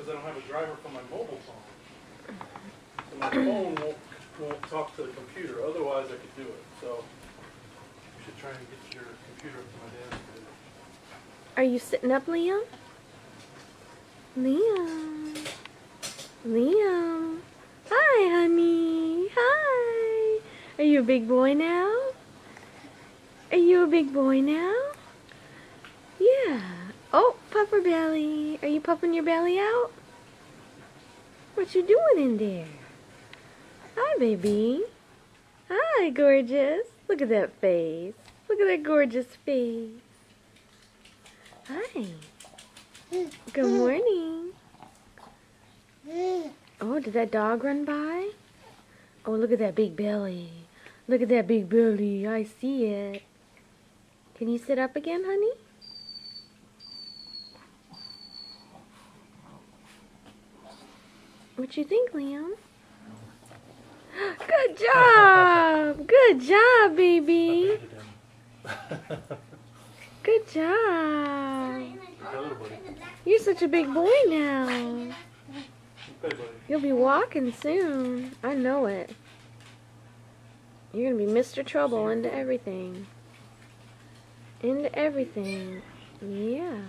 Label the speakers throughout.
Speaker 1: because I don't have a driver for my mobile phone. So my phone won't talk to the computer. Otherwise, I could do it. So you should try and get your computer up to my dad's computer.
Speaker 2: Are you sitting up, Liam? Liam. Liam. Hi, honey. Hi. Are you a big boy now? Are you a big boy now? Yeah. Oh, pupper belly. Are you puffing your belly out? What you doing in there? Hi, baby. Hi, gorgeous. Look at that face. Look at that gorgeous face. Hi. Good morning. Oh, did that dog run by? Oh, look at that big belly. Look at that big belly. I see it. Can you sit up again, honey? What you think, Liam? Good job! Good job, baby! Good job! You're such a big boy now. You'll be walking soon. I know it. You're going to be Mr. Trouble into everything. Into everything. Yeah.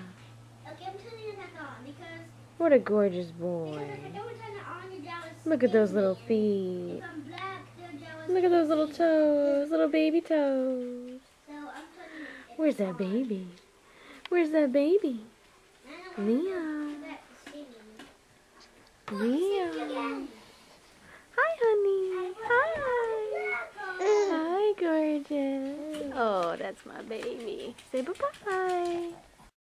Speaker 3: Okay, I'm turning it back on because...
Speaker 2: What a gorgeous boy.
Speaker 3: If I don't turn it on, you're jealous.
Speaker 2: Look at those little feet.
Speaker 3: If I'm black, they're jealous.
Speaker 2: Look at those little toes. Little baby toes.
Speaker 3: So I'm turning it
Speaker 2: Where's that baby? Where's that baby? Liam. Liam. Hi, honey. Hi. Hi, gorgeous. Oh, that's my baby. Say bye-bye.